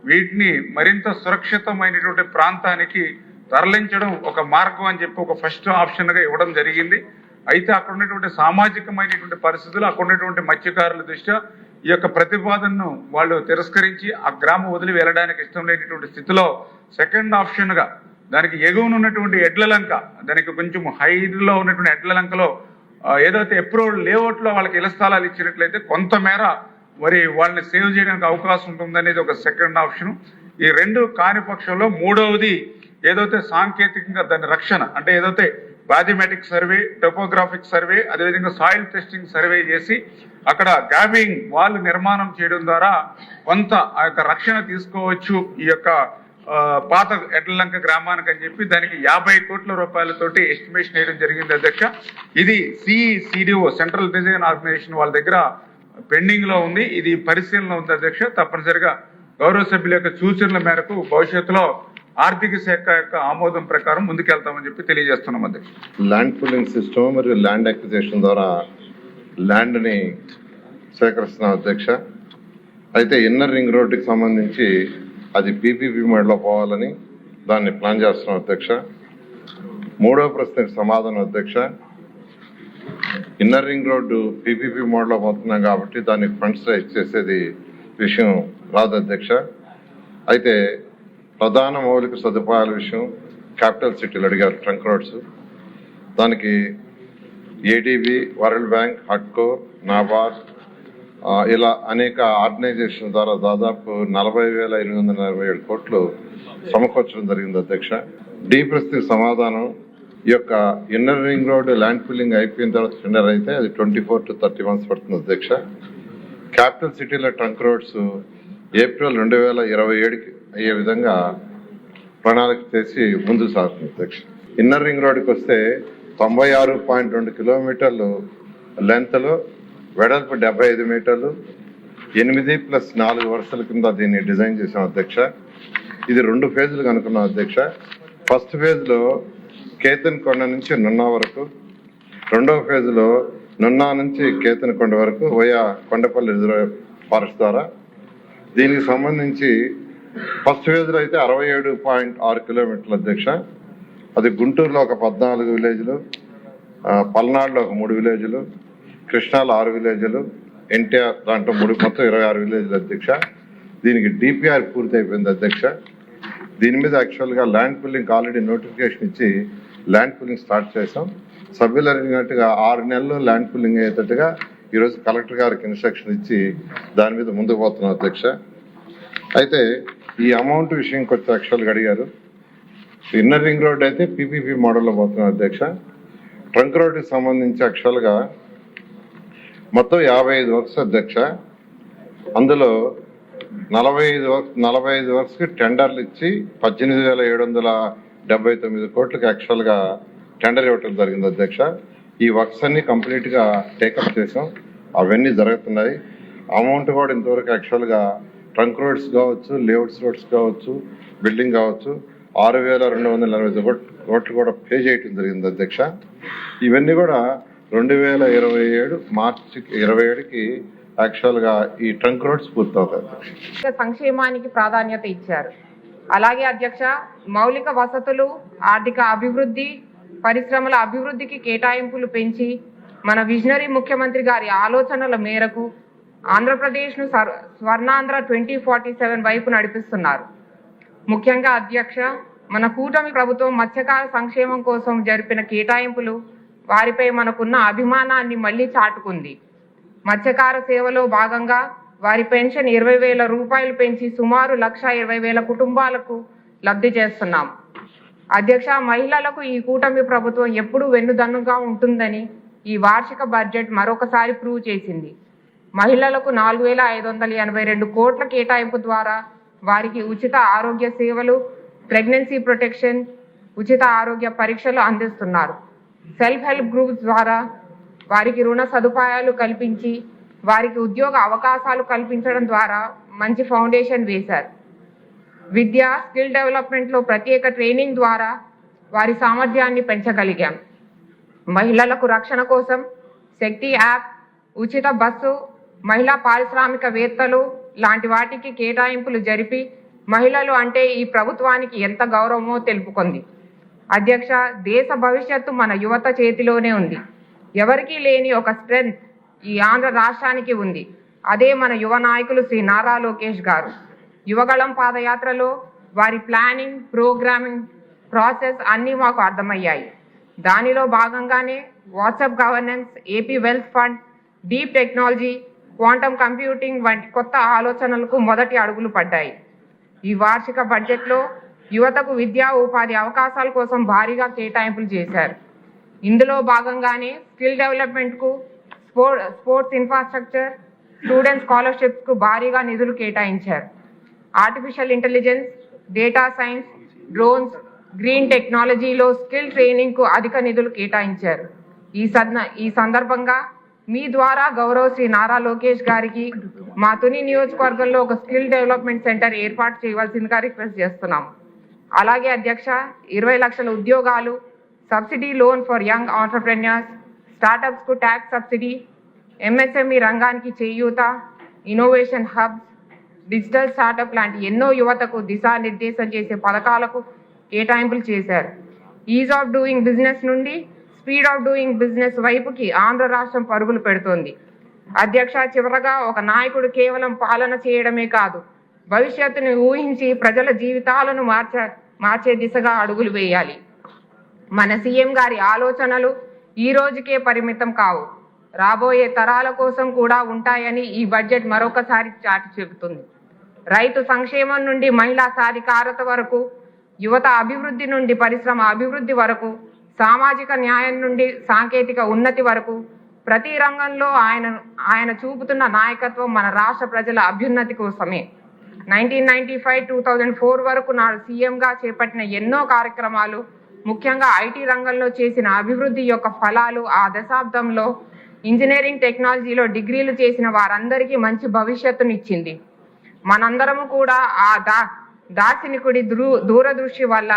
వీటిని మరింత సురక్షితమైనటువంటి ప్రాంతానికి తరలించడం ఒక మార్గం అని చెప్పి ఒక ఫస్ట్ ఆప్షన్ గా ఇవ్వడం జరిగింది. అయితే అక్కడ ఉన్నటువంటి సామాజికమైనటువంటి పరిస్థితులు అక్కడ ఉన్నటువంటి మత్స్యకారుల దృష్ట్యా ఈ యొక్క ప్రతిపాదనను వాళ్ళు తిరస్కరించి ఆ గ్రామం వదిలి వెళ్ళడానికి ఇష్టం లేనటువంటి స్థితిలో సెకండ్ ఆప్షన్ గా దానికి ఎగువన ఉన్నటువంటి ఎడ్లలంక, దానికి కొంచెం హైట్ లో ఉన్నటువంటి ఎడ్లలంకలో ఏదైతే అప్రూవ్డ్ లేఅవుట్ లో వాళ్ళకి ఇళ్ల స్థలాలు ఇచ్చినట్లయితే కొంతమేర మరి వాళ్ళని సేవ్ చేయడానికి అవకాశం ఉంటుందనేది ఒక సెకండ్ ఆప్షన్. ఈ 2 కాని పక్షంలో మూడవది ఏదైతే సాంకేతికంగా దాని రక్షణ అంటే ఏదైతే బాథమెటిక్ సర్వే, టోపోగ్రాఫిక్ సర్వే, అదేవిధంగా సాయిల్ టెస్టింగ్ సర్వే చేసి అక్కడ గ్యాబింగ్ వాల్ నిర్మాణం చేయడం ద్వారా కొంత ఆ యొక్క రక్షణ తీసుకోవచ్చు ఈ యొక్క పాత ఎడ్లలంక గ్రామానికి అని చెప్పి దానికి 50 కోట్ల రూపాయలతోటి ఎస్టిమేషన్ వేయడం జరిగింది అధ్యక్ష. ఇది సిడిఓ సెంట్రల్ డిజైన్ ఆర్గనైజేషన్ వాళ్ళ దగ్గర పెండింగ్ లో ఉంది. ఇది పరిశీలన ఉంది అధ్యక్ష. తప్పనిసరిగా గౌరవ సభ్యుల యొక్క సూచనల మేరకు భవిష్యత్తులో ఆర్థిక శాఖ యొక్క ఆమోదం ప్రకారం ముందుకెళ్తామని చెప్పి తెలియజేస్తున్నాం అధ్యక్ష. ల్యాండ్ పూలింగ్ సిస్టమ్ మరియు ల్యాండ్ అక్విజిషన్ ద్వారా ల్యాండ్ ని సేకరిస్తున్నాం అధ్యక్ష. అయితే ఇన్నర్ రింగ్ రోడ్డుకి సంబంధించి అది పీపీపీ మోడ్లో పోవాలని దాన్ని ప్లాన్ చేస్తున్నాం అధ్యక్ష. 3వ ప్రశ్నకు సమాధానం అధ్యక్ష. ఇన్నర్ రింగ్ రోడ్డు పీపీపీ మోడ్లో పోతున్నాం కాబట్టి దానికి ఫండ్స్ రైజ్ చేసేది విషయం రాదు అధ్యక్ష. అయితే ప్రధాన మౌలిక సదుపాయాల విషయం క్యాపిటల్ సిటీలు అడిగారు, ట్రంక్ రోడ్స్. దానికి ఏడీబీ, వరల్డ్ బ్యాంక్, హడ్కో, నాబార్డ్ ఇలా అనేక ఆర్గనైజేషన్ ద్వారా దాదాపు 40,847 కోట్లు సమకూర్చడం జరిగింది అధ్యక్ష. డి ప్రశ్నకు సమాధానం, ఈ యొక్క inner ring road land filling అయిపోయిన తర్వాత టెండర్ అయితే అది 24 to 30 months పడుతుంది అధ్యక్ష. క్యాపిటల్ సిటీల ట్రంక్ రోడ్స్ ఏప్రిల్ 2027కి అయ్యే విధంగా ప్రణాళిక చేసి ముందుకు సాగుతుంది అధ్యక్ష. ఇన్నర్ రింగ్ రోడ్డుకి వస్తే 96.2 కిలోమీటర్లు లెంత్లో, వెడల్పు 75 మీటర్లు, 8+4 వరుసల కింద దీన్ని డిజైన్ చేసాం అధ్యక్ష. ఇది 2 ఫేజ్లు అనుకున్నాం అధ్యక్ష. ఫస్ట్ ఫేజ్లో కేతన్కొండ నుంచి నున్నా వరకు, రెండవ ఫేజ్లో నున్నా నుంచి కేతన్కొండ వరకు వయా కొండపల్లి రిజర్వ్ ఫారెస్ట్ ద్వారా. దీనికి సంబంధించి ఫస్ట్ ఫేజ్లో అయితే 67.6 కిలోమీటర్లు అధ్యక్ష. అది గుంటూరులో ఒక 14 విలేజ్లు, పల్నాడులో ఒక 3 విలేజ్లు, కృష్ణాలో 6 విలేజ్లు, ఎన్టీఆర్ దాంట్లో మొత్తం 26 విలేజ్లు అధ్యక్ష. దీనికి డిపిఆర్ పూర్తి అయిపోయింది అధ్యక్ష. దీని మీద యాక్చువల్గా ల్యాండ్ పుల్లింగ్ ఆల్రెడీ నోటిఫికేషన్ ఇచ్చి ల్యాండ్ పుల్లింగ్ స్టార్ట్ చేసాం. సభ్యులు అడిగినట్టుగా 6 నెలల్లో ల్యాండ్ పుల్లింగ్ అయ్యేటట్టుగా ఈరోజు కలెక్టర్ గారికి ఇన్స్ట్రక్షన్ ఇచ్చి దాని మీద ముందుకు పోతున్నాం అధ్యక్ష. అయితే ఈ అమౌంట్ విషయంకి వచ్చి యాక్చువల్గా అడిగారు. ఇన్నర్ రింగ్ రోడ్ అయితే పీపీపీ మోడల్లో పోతున్నాం అధ్యక్ష. ట్రంక్ రోడ్డుకి సంబంధించి యాక్చువల్గా మొత్తం 55 వర్క్స్ అధ్యక్ష. అందులో 45 వర్క్స్కి టెండర్లు ఇచ్చి 18,779 కోట్లకి యాక్చువల్గా టెండర్ ఇవ్వటం జరిగింది అధ్యక్ష. ఈ వర్క్స్ అన్ని కంప్లీట్గా టేకప్ చేసాం, అవన్నీ జరుగుతున్నాయి. అమౌంట్ కూడా ఇంతవరకు యాక్చువల్గా ట్రంక్ రోడ్స్ కావచ్చు, లేఅవుట్స్ రోడ్స్ కావచ్చు, బిల్డింగ్ కావచ్చు 6,240 కోట్లు కూడా పే చేయటం జరిగింది అధ్యక్ష. ఇవన్నీ కూడా 2027 మార్చి 27కి యాక్చువల్గా ఈ ట్రంక్ రోడ్స్ పూర్తవుతాయి. సంక్షేమానికి ప్రాధాన్యత ఇచ్చారు. అలాగే అధ్యక్ష, మౌలిక వసతులు, ఆర్థిక అభివృద్ధి, పరిశ్రమల అభివృద్ధికి కేటాయింపులు పెంచి మన విజనరీ ముఖ్యమంత్రి గారి ఆలోచనల మేరకు ఆంధ్రప్రదేశ్ను స్వర్ణాంధ్ర 2047 వైపు నడిపిస్తున్నారు. ముఖ్యంగా అధ్యక్ష, మన కూటమి ప్రభుత్వం మత్స్యకార సంక్షేమం కోసం జరిపిన కేటాయింపులు వారిపై మనకున్న అభిమానాన్ని మళ్లీ చాటుకుంది. మత్స్యకార సేవలో భాగంగా వారి పెన్షన్ 20,000 రూపాయలు పెంచి సుమారు 1,20,000 కుటుంబాలకు లబ్ధి చేస్తున్నాం. అధ్యక్ష, మహిళలకు ఈ కూటమి ప్రభుత్వం ఎప్పుడూ వెన్నుదన్నుగా ఉంటుందని ఈ వార్షిక బడ్జెట్ మరొకసారి ప్రూవ్ చేసింది. మహిళలకు 4,582 కోట్ల కేటాయింపు ద్వారా వారికి ఉచిత ఆరోగ్య సేవలు, ప్రెగ్నెన్సీ ప్రొటెక్షన్, ఉచిత ఆరోగ్య పరీక్షలు అందిస్తున్నారు. సెల్ఫ్ హెల్ప్ గ్రూప్స్ ద్వారా వారికి రుణ సదుపాయాలు కల్పించి వారికి ఉద్యోగ అవకాశాలు కల్పించడం ద్వారా మంచి ఫౌండేషన్ వేశారు. విద్య, స్కిల్ డెవలప్మెంట్లో ప్రత్యేక ట్రైనింగ్ ద్వారా వారి సామర్థ్యాన్ని పెంచగలిగాం. మహిళలకు రక్షణ కోసం శక్తి యాప్, ఉచిత బస్సు, మహిళా పారిశ్రామికవేత్తలు లాంటి వాటికి కేటాయింపులు జరిపి మహిళలు అంటే ఈ ప్రభుత్వానికి ఎంత గౌరవమో తెలుపుకుంది. అధ్యక్ష, దేశ భవిష్యత్తు మన యువత చేతిలోనే ఉంది. ఎవరికీ లేని ఒక స్ట్రెంగ్త్ ఈ ఆంధ్ర రాష్ట్రానికి ఉంది. అదే మన యువ నాయకులు శ్రీ నారా లోకేష్ గారు. యువగళం పాదయాత్రలో వారి ప్లానింగ్, ప్రోగ్రామింగ్ ప్రాసెస్ అన్నీ మాకు అర్థమయ్యాయి. దానిలో భాగంగానే WhatsApp governance, AP wealth fund, deep technology, quantum computing వంటి కొత్త ఆలోచనలకు మొదటి అడుగులు పడ్డాయి. ఈ వార్షిక బడ్జెట్లో యువతకు విద్యా, ఉపాధి అవకాశాల కోసం భారీగా కేటాయింపులు చేశారు. ఇందులో భాగంగానే స్కిల్ డెవలప్మెంట్కు, స్పోర్ట్స్ ఇన్ఫ్రాస్ట్రక్చర్, స్టూడెంట్ స్కాలర్షిప్స్కు భారీగా నిధులు కేటాయించారు. Artificial intelligence, data science, drones, green టెక్నాలజీలో స్కిల్ ట్రైనింగ్కు అధిక నిధులు కేటాయించారు. ఈ సందర్భంగా మీ ద్వారా గౌరవ శ్రీ నారా లోకేష్ గారికి మా తుని నియోజకవర్గంలో ఒక స్కిల్ డెవలప్మెంట్ సెంటర్ ఏర్పాటు చేయవలసిందిగా రిక్వెస్ట్ చేస్తున్నాం. అలాగే అధ్యక్ష, 20 లక్షల ఉద్యోగాలు, subsidy loan for young entrepreneurs, స్టార్టప్స్కు ట్యాక్స్ సబ్సిడీ, ఎంఎస్ఎంఈ రంగానికి చేయూత, ఇన్నోవేషన్ హబ్స్, డిజిటల్ స్టార్టప్ లాంటి ఎన్నో యువతకు దిశానిర్దేశం చేసే పథకాలకు కేటాయింపులు చేశారు. ఈజ్ ఆఫ్ డూయింగ్ బిజినెస్ నుండి స్పీడ్ ఆఫ్ డూయింగ్ బిజినెస్ వైపుకి ఆంధ్ర రాష్ట్రం పరుగులు పెడుతోంది. అధ్యక్ష, చివరగా ఒక నాయకుడు కేవలం పాలన చేయడమే కాదు, భవిష్యత్తును ఊహించి ప్రజల జీవితాలను మార్చే దిశగా అడుగులు వేయాలి. మన సీఎం గారి ఆలోచనలు ఈ రోజుకే పరిమితం కావు, రాబోయే తరాల కోసం కూడా ఉంటాయని ఈ బడ్జెట్ మరొకసారి చాటి చెబుతుంది. రైతు సంక్షేమం నుండి మహిళా సాధికారత వరకు, యువత అభివృద్ధి నుండి పరిశ్రమ అభివృద్ధి వరకు, సామాజిక న్యాయం నుండి సాంకేతిక ఉన్నతి వరకు ప్రతి రంగంలో ఆయన చూపుతున్న నాయకత్వం మన రాష్ట్ర ప్రజల అభ్యున్నతి కోసమే. 1995-2004 వరకు నాడు సీఎంగా చేపట్టిన ఎన్నో కార్యక్రమాలు, ముఖ్యంగా ఐటీ రంగంలో చేసిన అభివృద్ధి యొక్క ఫలాలు ఆ దశాబ్దంలో ఇంజనీరింగ్ టెక్నాలజీలో డిగ్రీలు చేసిన వారందరికీ మంచి భవిష్యత్తునిచ్చింది. మనందరము కూడా ఆ దార్శనికుడి దూరదృష్టి వల్ల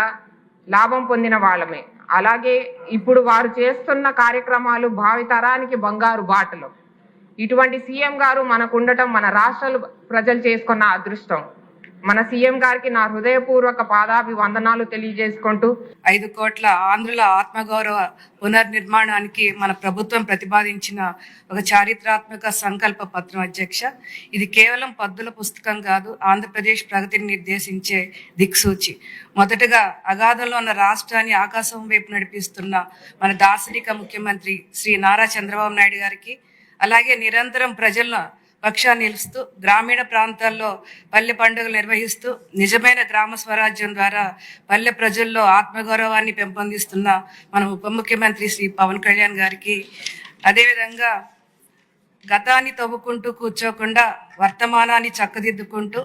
లాభం పొందిన వాళ్ళమే. అలాగే ఇప్పుడు వారు చేస్తున్న కార్యక్రమాలు భావితరానికి బంగారు బాటలు. ఇటువంటి సీఎం గారు మనకుండటం మన రాష్ట్రాలు ప్రజలు చేసుకున్న అదృష్టం. మన సీఎం గారికి నా హృదయపూర్వక పాదాభివందనాలు తెలియజేసుకుంటూ 5 కోట్ల ఆంధ్రుల ఆత్మగౌరవ పునర్నిర్మాణానికి మన ప్రభుత్వం ప్రతిపాదించిన ఒక చారిత్రాత్మక సంకల్ప పత్రం అధ్యక్ష. ఇది కేవలం పద్దుల పుస్తకం కాదు, ఆంధ్రప్రదేశ్ ప్రగతిని నిర్దేశించే దిక్సూచి. మొదటగా అగాధంలో ఉన్న రాష్ట్రాన్ని ఆకాశం వైపు నడిపిస్తున్న మన దార్శనిక ముఖ్యమంత్రి శ్రీ నారా చంద్రబాబు నాయుడు గారికి, అలాగే నిరంతరం ప్రజల పక్షాన్ని నిలుస్తూ గ్రామీణ ప్రాంతాల్లో పల్లె పండుగలు నిర్వహిస్తూ నిజమైన గ్రామ స్వరాజ్యం ద్వారా పల్లె ప్రజల్లో ఆత్మగౌరవాన్ని పెంపొందిస్తున్న మన ఉప ముఖ్యమంత్రి శ్రీ పవన్ కళ్యాణ్ గారికి, అదేవిధంగా గతాన్ని తవ్వుకుంటూ కూర్చోకుండా వర్తమానాన్ని చక్కదిద్దుకుంటూ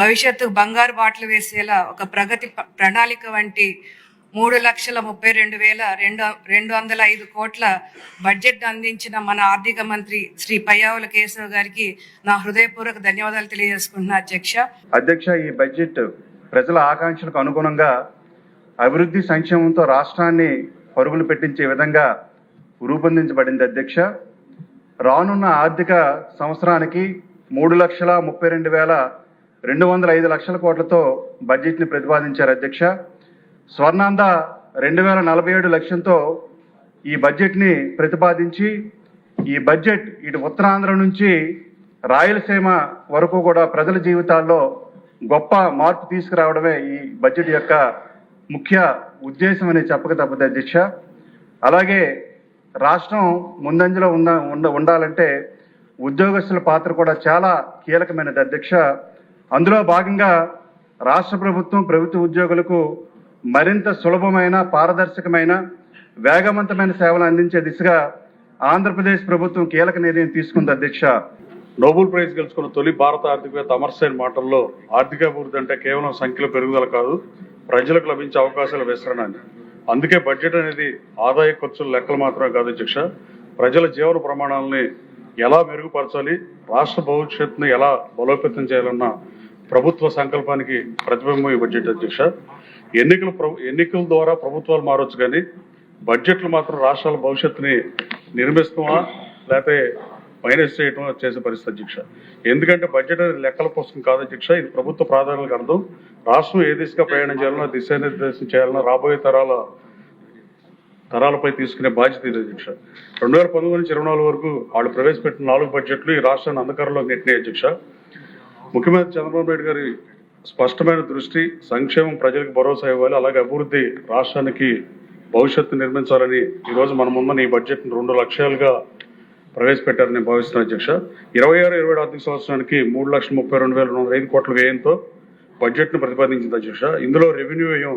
భవిష్యత్తుకు బంగారు బాటలు వేసేలా ఒక ప్రగతి ప్రణాళిక వంటి 3,32,205 కోట్ల బడ్జెట్ అందించిన మన ఆర్థిక మంత్రి శ్రీ పయ్యావుల కేశవ్ గారికి నా హృదయపూర్వక ధన్యవాదాలు తెలియజేసుకుంటున్నా అధ్యక్ష. ఈ బడ్జెట్ ప్రజల ఆకాంక్షలకు అనుగుణంగా అభివృద్ధి సంక్షేమంతో రాష్ట్రాన్ని పరుగులు పెట్టించే విధంగా రూపొందించబడింది అధ్యక్ష. రానున్న ఆర్థిక సంవత్సరానికి 3,32,205 కోట్లతో బడ్జెట్ని ప్రతిపాదించారు అధ్యక్ష. స్వర్ణాంధ 2047 లక్ష్యంతో ఈ బడ్జెట్ని ప్రతిపాదించి, ఈ బడ్జెట్ ఇటు ఉత్తరాంధ్ర నుంచి రాయలసీమ వరకు కూడా ప్రజల జీవితాల్లో గొప్ప మార్పు తీసుకురావడమే ఈ బడ్జెట్ యొక్క ముఖ్య ఉద్దేశం అని చెప్పక తప్పదు అధ్యక్ష. అలాగే రాష్ట్రం ముందంజలో ఉండాలంటే ఉద్యోగస్తుల పాత్ర కూడా చాలా కీలకమైనది అధ్యక్ష. అందులో భాగంగా రాష్ట్ర ప్రభుత్వ ఉద్యోగులకు మరింత సులభమైన, పారదర్శకమైన, వేగవంతమైన సేవలు అందించే దిశగా ఆంధ్రప్రదేశ్ ప్రభుత్వం కీలక నిర్ణయం తీసుకుంది అధ్యక్ష. నోబెల్ ప్రైజ్ గెలుచుకున్న తొలి భారత ఆర్థికవేత్త అమర్ సేన్ మాటల్లో ఆర్థికాభివృద్ధి అంటే కేవలం సంఖ్యల పెరుగుదల కాదు, ప్రజలకు లభించే అవకాశాల విస్తరణ అని. అందుకే బడ్జెట్ అనేది ఆదాయ ఖర్చుల లెక్కలు మాత్రమే కాదు అధ్యక్ష, ప్రజల జీవన ప్రమాణాలని ఎలా మెరుగుపరచాలి, రాష్ట్ర భవిష్యత్తును ఎలా బలోపేతం చేయాలన్న ప్రభుత్వ సంకల్పానికి ప్రతిబింబం ఈ బడ్జెట్ అధ్యక్ష. ఎన్నికల ద్వారా ప్రభుత్వాలు మారొచ్చు, కానీ బడ్జెట్లు మాత్రం రాష్ట్రాల భవిష్యత్తుని నిర్మిస్తామా లేకపోతే మైనస్ చేయటం చేసే పరిస్థితి అధ్యక్ష. ఎందుకంటే బడ్జెట్ అనేది లెక్కల పుస్తకం కాదు అధ్యక్ష, ఇది ప్రభుత్వ ప్రాధాన్యతలకు అర్థం. రాష్ట్రం ఏ దిశగా ప్రయాణం చేయాలన్నా, దిశానిర్దేశం చేయాలన్నా రాబోయే తరాలపై తీసుకునే బాధ్యత ఇది అధ్యక్ష. 2019 నుంచి 24 వరకు వాళ్ళు ప్రవేశపెట్టిన 4 బడ్జెట్లు ఈ రాష్ట్రాన్ని అంధకారంలో నెట్టినాయి అధ్యక్ష. ముఖ్యమంత్రి చంద్రబాబు నాయుడు గారి స్పష్టమైన దృష్టి సంక్షేమం ప్రజలకు భరోసా ఇవ్వాలి, అలాగే అభివృద్ధి రాష్ట్రానికి భవిష్యత్తు నిర్మించాలని ఈరోజు మన ముందున్న ఈ బడ్జెట్ను 2 లక్ష్యాలుగా ప్రవేశపెట్టారని భావిస్తున్నాను అధ్యక్ష. 26-27 ఆర్థిక సంవత్సరానికి 3,32,205 కోట్ల వ్యయంతో బడ్జెట్ను ప్రతిపాదించింది అధ్యక్ష. ఇందులో రెవెన్యూ వ్యయం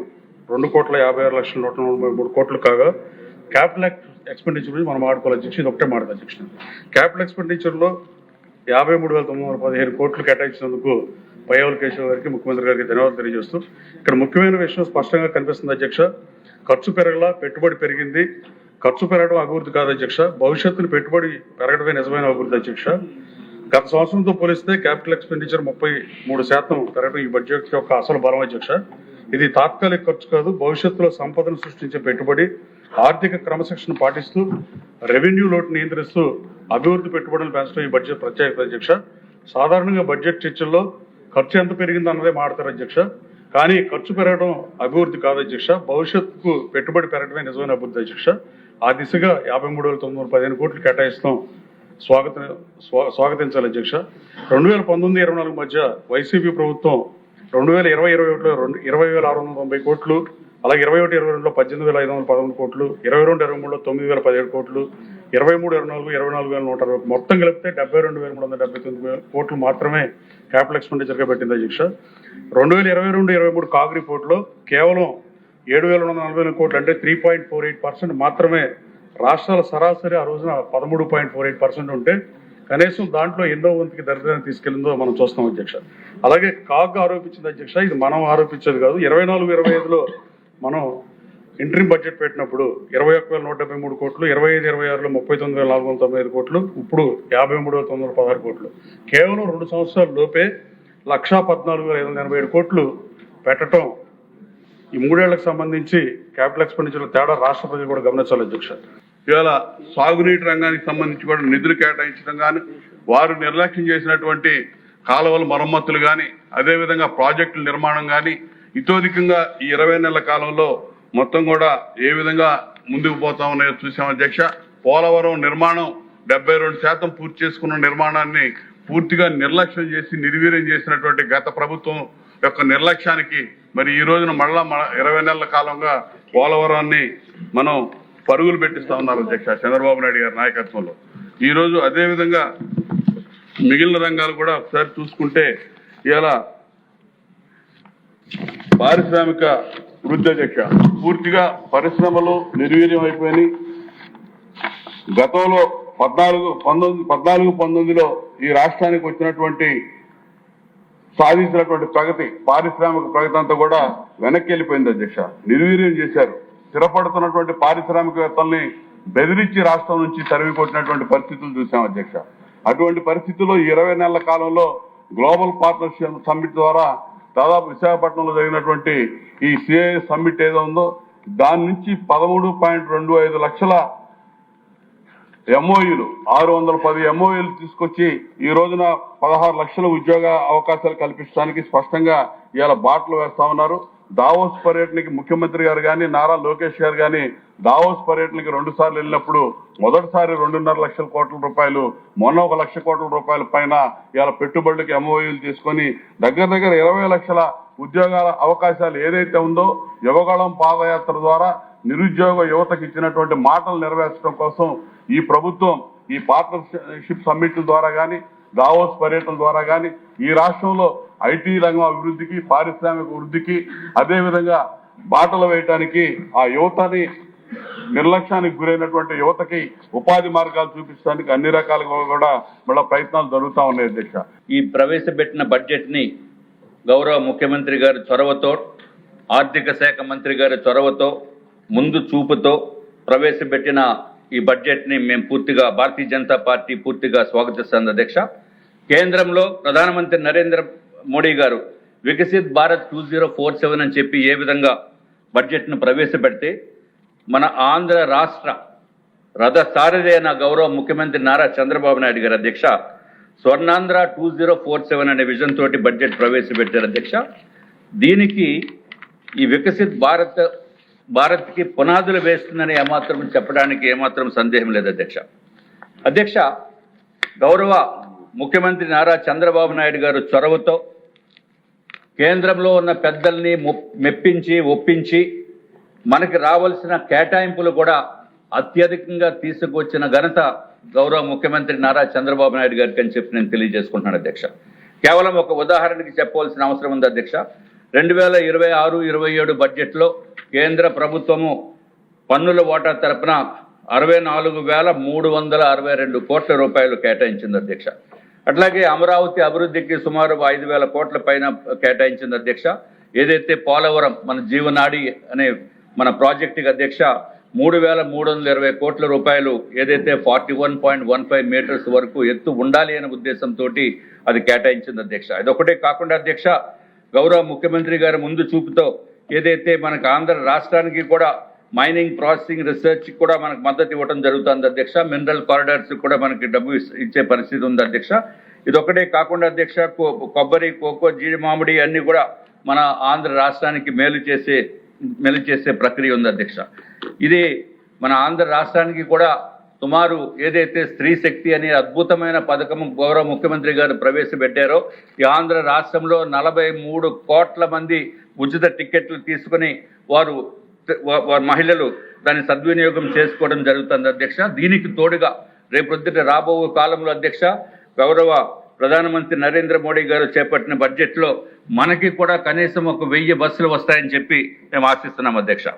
2,56,143 కోట్లు కాగా, క్యాపిటల్ ఎక్స్పెండిచర్ గురించి మనం ఆడుకోవాలి అధ్యక్ష. ఇది ఒకటే మాట అధ్యక్ష. క్యాపిటల్ ఎక్స్పెండిచర్లో 53,915 కోట్లు కేటాయించినందుకు పయ్యావుల కేశవ్ గారికి, ముఖ్యమంత్రి గారికి ధన్యవాదాలు తెలియజేస్తూ, ఇక్కడ ముఖ్యమైన విషయం స్పష్టంగా కనిపిస్తుంది అధ్యక్ష. ఖర్చు పెరగలా, పెట్టుబడి పెరిగింది. ఖర్చు పెరగడం అభివృద్ధి కాదు అధ్యక్ష, భవిష్యత్తును పెట్టుబడి పెరగడమే నిజమైన అభివృద్ధి అధ్యక్ష. గత సంవత్సరంతో పోలిస్తే క్యాపిటల్ ఎక్స్పెండిచర్ 33% పెరగడం ఈ బడ్జెట్ యొక్క అసలు బలం అధ్యక్ష. ఇది తాత్కాలిక ఖర్చు కాదు, భవిష్యత్తులో సంపదను సృష్టించే పెట్టుబడి. ఆర్థిక క్రమశిక్షణ పాటిస్తూ రెవెన్యూ లోటు నియంత్రిస్తూ అభివృద్ధి పెట్టుబడులు పెంచడం ఈ బడ్జెట్ ప్రత్యేకత అధ్యక్ష. సాధారణంగా బడ్జెట్ చర్చల్లో ఖర్చు ఎంత పెరిగింది అన్నదే మాడతారు అధ్యక్ష. కానీ ఖర్చు పెరగడం అభివృద్ధి కాదు అధ్యక్ష. భవిష్యత్తుకు పెట్టుబడి పెరగడమే నిజమైన అభివృద్ధి అధ్యక్ష. ఆ దిశగా 53,915 కోట్లు కేటాయిస్తాం. స్వాగతించాలి అధ్యక్ష. 2019-24 మధ్య వైసీపీ ప్రభుత్వం 2020-21లో 20,690 కోట్లు, అలాగే 21-22లో 18,511 కోట్లు, 22-23లో 9,017 కోట్లు, 23-24 24,160 మొత్తం కలిపితే 72,379 కోట్లు మాత్రమే క్యాపిటల్ ఎక్స్పెండిచర్ గా పెట్టింది అధ్యక్ష. 2022-23 కాగ్ రిపోర్ట్ లో కేవలం 7,140 కోట్లు అంటే 3.48% మాత్రమే రాష్ట్రాల సరాసరి ఆ రోజున 13.48% ఉంటే కనీసం దాంట్లో ఎన్నో వంతుకి దరిద్రాన్ని తీసుకెళ్లిందో మనం చూస్తాం అధ్యక్ష. అలాగే కాగ్ ఆరోపించింది అధ్యక్ష, ఇది మనం ఆరోపించేది కాదు. 24-25లో మనం ఇంటరిమ్ బడ్జెట్ పెట్టినప్పుడు 21,173 కోట్లు, 25-26లో 39,495 కోట్లు, ఇప్పుడు 53,916 కోట్లు. కేవలం 2 సంవత్సరాల లోపే 1,14,587 కోట్లు పెట్టడం ఈ 3 ఏళ్లకు సంబంధించి క్యాపిటల్ ఎక్స్పెండిచర్ తేడా రాష్ట్ర ప్రజలు కూడా గమనించాలి అధ్యక్ష. ఇవాళ సాగునీటి రంగానికి సంబంధించి కూడా నిధులు కేటాయించడం కానీ, వారు నిర్లక్ష్యం చేసినటువంటి కాలువల మరమ్మతులు కానీ, అదేవిధంగా ప్రాజెక్టుల నిర్మాణం కానీ ఇతోధికంగా ఈ 20 నెలల కాలంలో మొత్తం కూడా ఏ విధంగా ముందుకు పోతా ఉన్నాయో చూసాం అధ్యక్ష. పోలవరం నిర్మాణం 72% పూర్తి చేసుకున్న నిర్మాణాన్ని పూర్తిగా నిర్లక్ష్యం చేసి నిర్వీర్యం చేసినటువంటి గత ప్రభుత్వం యొక్క నిర్లక్ష్యానికి మరి ఈ రోజున మళ్ళా 20 నెలల కాలంగా పోలవరాన్ని మనం పరుగులు పెట్టిస్తా ఉన్నారు అధ్యక్ష చంద్రబాబు నాయుడు గారి నాయకత్వంలో. ఈ రోజు అదే విధంగా మిగిలిన రంగాలు కూడా ఒకసారి చూసుకుంటే ఇలా పారిశ్రామిక వృద్ధి అధ్యక్ష, పూర్తిగా పరిశ్రమలు నిర్వీర్యం అయిపోయినాయి. గతంలో 14-19లో ఈ రాష్ట్రానికి వచ్చినటువంటి సాధించినటువంటి ప్రగతి, పారిశ్రామిక ప్రగతి అంతా కూడా వెనక్కి వెళ్ళిపోయింది అధ్యక్ష. నిర్వీర్యం చేశారు. స్థిరపడుతున్నటువంటి పారిశ్రామికవేత్తల్ని బెదిరించి రాష్ట్రం నుంచి తరిమి కొట్టినటువంటి పరిస్థితులు చూసాం అధ్యక్ష. అటువంటి పరిస్థితుల్లో 20 నెలల కాలంలో గ్లోబల్ పార్ట్నర్షిప్ సమ్మిట్ ద్వారా దాదాపు విశాఖపట్నంలో జరిగినటువంటి ఈ సిఐ సమ్మిట్ ఏదో ఉందో దాని నుంచి 13.25 లక్షల ఎంఓయూలు 610 ఎంఓయూలు తీసుకొచ్చి ఈ రోజున 16 లక్షల ఉద్యోగ అవకాశాలు కల్పించడానికి స్పష్టంగా ఇవాళ బాటలు వేస్తా ఉన్నారు. దావోస్ పర్యటనకి ముఖ్యమంత్రి గారు కానీ, నారా లోకేష్ గారు కానీ దావోస్ పర్యటనకి 2 సార్లు వెళ్ళినప్పుడు మొదటిసారి 2.5 లక్షల కోట్ల రూపాయలు, మొన్న 1 లక్ష కోట్ల రూపాయల పైన ఇవాళ పెట్టుబడులకు ఎంఓయూలు తీసుకొని దగ్గర 20 లక్షల ఉద్యోగాల అవకాశాలు ఏదైతే ఉందో యువగళం పాదయాత్ర ద్వారా నిరుద్యోగ యువతకు ఇచ్చినటువంటి మాటలు నెరవేర్చడం కోసం ఈ ప్రభుత్వం ఈ పార్ట్నర్షిప్ సమ్మిట్ల ద్వారా కానీ, దావోస్ పర్యటన ద్వారా కానీ ఈ రాష్ట్రంలో ఐటీ రంగం అభివృద్ధికి, పారిశ్రామిక వృద్ధికి, అదేవిధంగా బాటలు వేయటానికి ఆ యువతని నిర్లక్ష్యానికి గురైనటువంటి యువతకి ఉపాధి మార్గాలు చూపించడానికి అన్ని రకాలుగా కూడా మళ్ళీ ప్రయత్నాలు జరుగుతూ ఉన్నాయి అధ్యక్ష. ఈ ప్రవేశపెట్టిన బడ్జెట్ ని గౌరవ ముఖ్యమంత్రి గారి చొరవతో, ఆర్థిక శాఖ మంత్రి గారి చొరవతో, ముందు చూపుతో ప్రవేశపెట్టిన ఈ బడ్జెట్ ని మేము పూర్తిగా భారతీయ జనతా పార్టీ పూర్తిగా స్వాగతిస్తుంది అధ్యక్ష. కేంద్రంలో ప్రధానమంత్రి నరేంద్ర మోడీ గారు వికసిత్ భారత్ 2047 అని చెప్పి ఏ విధంగా బడ్జెట్ ను ప్రవేశపెడితే మన ఆంధ్ర రాష్ట్ర రథ సారథి అయిన గౌరవ ముఖ్యమంత్రి నారా చంద్రబాబు నాయుడు గారు అధ్యక్ష స్వర్ణాంధ్ర 2047 అనే విజన్ తోటి బడ్జెట్ ప్రవేశపెట్టారు అధ్యక్ష. దీనికి ఈ వికసిత్ భారత్కి పునాదులు వేస్తుందని ఏమాత్రం చెప్పడానికి ఏమాత్రం సందేహం లేదు అధ్యక్ష. అధ్యక్ష, గౌరవ ముఖ్యమంత్రి నారా చంద్రబాబు నాయుడు గారు చొరవతో కేంద్రంలో ఉన్న పెద్దల్ని మెప్పించి ఒప్పించి మనకి రావాల్సిన కేటాయింపులు కూడా అత్యధికంగా తీసుకొచ్చిన ఘనత గౌరవ ముఖ్యమంత్రి నారా చంద్రబాబు నాయుడు గారికి అని చెప్పి నేను తెలియజేసుకుంటున్నాను అధ్యక్ష. కేవలం ఒక ఉదాహరణకి చెప్పవలసిన అవసరం ఉంది అధ్యక్ష. 2026-27 బడ్జెట్లో కేంద్ర ప్రభుత్వము పన్నుల వాటా తరపున 64,362 కోట్ల రూపాయలు కేటాయించింది అధ్యక్ష. అట్లాగే అమరావతి అభివృద్ధికి సుమారు 5,000 కోట్ల పైన కేటాయించింది అధ్యక్ష. ఏదైతే పోలవరం మన జీవనాడి అనే మన ప్రాజెక్టుకి అధ్యక్ష 3,320 కోట్ల రూపాయలు ఏదైతే 41.15 మీటర్స్ వరకు ఎత్తు ఉండాలి అనే ఉద్దేశంతో అది కేటాయించింది అధ్యక్ష. ఇదొకటే కాకుండా అధ్యక్ష, గౌరవ ముఖ్యమంత్రి గారి ముందు చూపుతో ఏదైతే మనకు ఆంధ్ర రాష్ట్రానికి కూడా మైనింగ్, ప్రాసెసింగ్, రీసెర్చ్ కూడా మనకు మద్దతు ఇవ్వడం జరుగుతుంది అధ్యక్ష. మినరల్ కారిడార్స్ కూడా మనకి డబ్బు ఇచ్చే పరిస్థితి ఉంది అధ్యక్ష. ఇదొకటే కాకుండా అధ్యక్ష, కొబ్బరి, కోకో, జీడి మామిడి అన్ని కూడా మన ఆంధ్ర రాష్ట్రానికి మేలు చేసే ప్రక్రియ ఉంది అధ్యక్ష. ఇది మన ఆంధ్ర రాష్ట్రానికి కూడా సుమారు ఏదైతే స్త్రీ శక్తి అనే అద్భుతమైన పథకం గౌరవ ముఖ్యమంత్రి గారు ప్రవేశపెట్టారో, ఈ ఆంధ్ర రాష్ట్రంలో 43 కోట్ల మంది ఉచిత టికెట్లు తీసుకుని వారు మహిళలు దాన్ని సద్వినియోగం చేసుకోవడం జరుగుతుంది అధ్యక్ష. దీనికి తోడుగా రేపొద్దుట రాబో కాలంలో అధ్యక్ష గౌరవ ప్రధానమంత్రి నరేంద్ర మోడీ గారు చేపట్టిన బడ్జెట్లో మనకి కూడా కనీసం 1000 బస్సులు వస్తాయని చెప్పి మేము ఆశిస్తున్నాం అధ్యక్ష.